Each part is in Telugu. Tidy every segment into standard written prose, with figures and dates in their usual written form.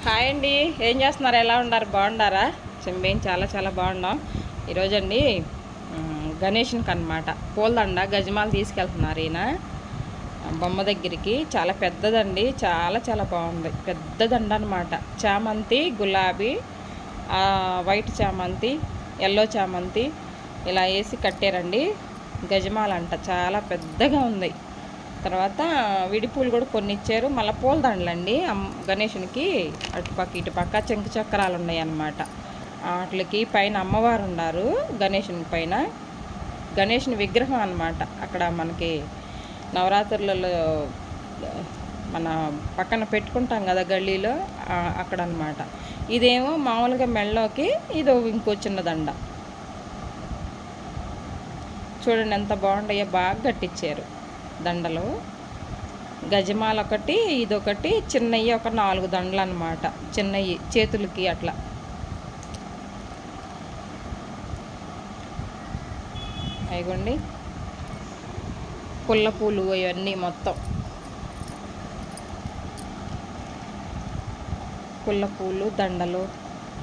హాయ్ అండి, ఏం చేస్తున్నారు? ఎలా ఉన్నారు? బాగున్నారా? మేము చాలా చాలా బాగున్నాం. ఈరోజు అండి గణేష్కి అనమాట పూలదండ గజమాలు తీసుకెళ్తున్నారు ఈయన బొమ్మ దగ్గరికి. చాలా పెద్దదండి, చాలా చాలా బాగుంది. పెద్ద దండ అనమాట. చామంతి, గులాబీ, వైట్ చామంతి, ఎల్లో చామంతి ఇలా వేసి కట్టారండి. గజమాలంట చాలా పెద్దగా ఉంది. తర్వాత విడిపూలు కూడా కొన్ని ఇచ్చారు. మళ్ళీ పూలదండలండి గణేషునికి అటుపక్క ఇటుపక్క చెంకు చక్రాలు ఉన్నాయి అన్నమాట. వాటికి పైన అమ్మవారు ఉన్నారు. గణేషుని పైన గణేషుని విగ్రహం అన్నమాట. అక్కడ మనకి నవరాత్రులలో మన పక్కన పెట్టుకుంటాం కదా గల్లీలో, అక్కడ అన్నమాట. ఇదేమో మామూలుగా మెళ్ళలోకి, ఇదో ఇంకో చిన్న దండ. చూడండి ఎంత బాగుంటాయో, బాగా కట్టించారు దండలు. గజమాల ఒకటి, ఇదొకటి, చిన్నవి ఒక 4 దండలు అన్నమాట. చిన్నవి చేతులకి అట్లా. అయిగోండి పుల్ల పూలు ఇవన్నీ మొత్తం పుల్ల పూలు దండలు.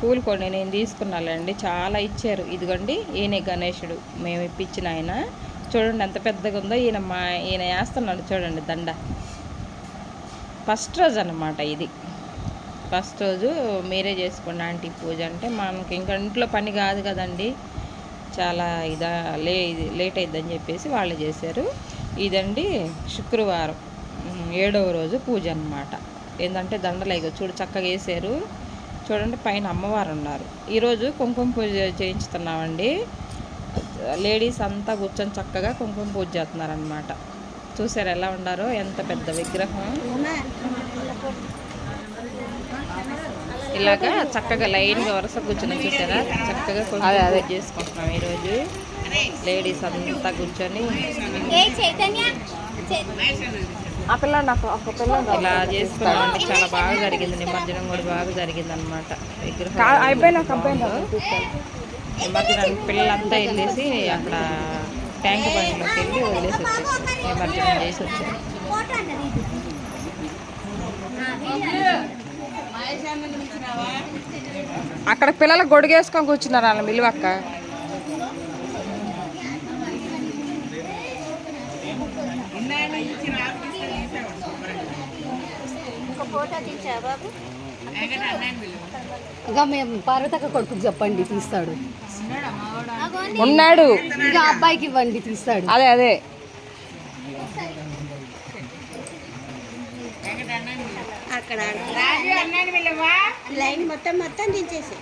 పూలు కొన్ని నేను తీసుకున్నానండి, చాలా ఇచ్చారు. ఇదిగోండి ఈయన గణేశుడు, మేము ఇప్పించిన ఆయన. చూడండి ఎంత పెద్దగా ఉందో. ఈయన వేస్తున్నాడు చూడండి దండ. ఫస్ట్ రోజు అన్నమాట ఇది. ఫస్ట్ రోజు మీరే చేసుకోండి ఆంటీ పూజ అంటే. మనకి ఇంకా ఇంట్లో పని కాదు కదండి, చాలా లేట్ అయిద్దని చెప్పేసి వాళ్ళు చేశారు. ఇదండి శుక్రవారం 7వ రోజు పూజ అన్నమాట. ఏంటంటే దండలు చూడు చక్కగా వేసారు. చూడండి పైన అమ్మవారు ఉన్నారు. ఈరోజు కుంకుమ పూజ చేయించుతున్నామండి. లేడీస్ అంతా కూర్చొని చక్కగా కుంకుమ పూజ చేస్తున్నారనమాట. చూసారు ఎలా ఉండారో, ఎంత పెద్ద విగ్రహం. ఇలాగా చక్కగా లైన్గా వరుస కూర్చొని చూసారా, చక్కగా కుంకుమ పూజ చేసుకుంటున్నాం ఈరోజు. లేడీస్ అంతా కూర్చొని ఇలా చేసుకోవాలంటే చాలా బాగా జరిగింది. నిమజ్జనం కూడా బాగా జరిగింది అనమాట. విగ్రహం నిమజ్జనానికి పిల్లలంతా వెళ్ళేసి అక్కడ ట్యాంక్ బండిలోకి వెళ్ళి వదిలేసి వచ్చేసారు. నిమజ్జనం చేసి వచ్చారు. అక్కడ పిల్లలు గొడుగేసుకొని కూర్చున్నారు వాళ్ళ మిలువక్క. ఇక మేము పార్వతక్క కొడుకు చెప్పండి తీస్తాడు. ఉన్నాడు. ఇక అబ్బాయికి ఇవ్వండి తీస్తాడు. అదే అదే అక్కడ లైన్ మొత్తం దించేసి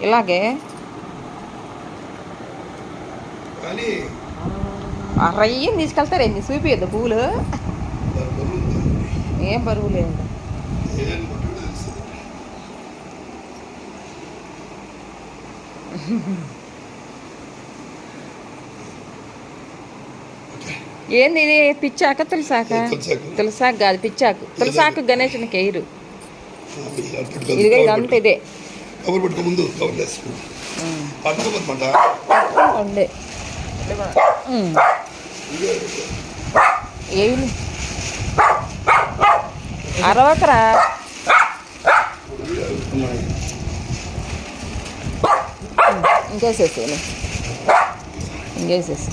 ఇలాగే రయ్యం తీసుకెళ్తారు. ఏంది చూపియద్దు పూలు, ఏం బరువు లేదు. ఏంది ఇది? పిచ్చాక తులసాక? తులసాకు కాదు, పిచ్చాకు. తులసాకు గణేశునికి ఎయిరు. ఇదిగా ఇదంతా ఇదే ఉండే ఏమి అరవకరా. ఇంకేసేసి ఇంకేసేసి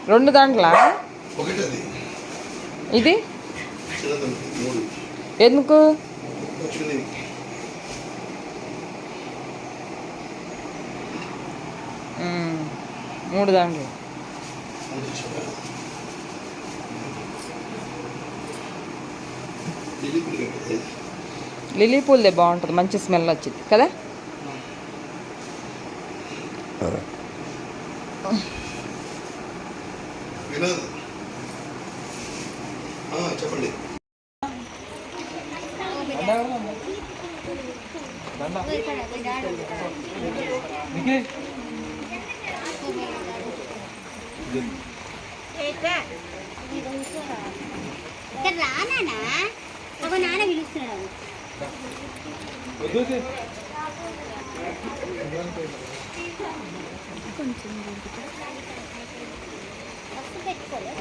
2 దాంట్ల ఇది ఎందుకు? 3 దాంట్లో లిల్లీ పూలదే బాగుంటుంది, మంచి స్మెల్ వచ్చింది కదా. చెప్పండి. ఇక్కడ రానా ఒక నాన్న పిలుస్తున్నాడు. కొంచెం పెట్టుకోలే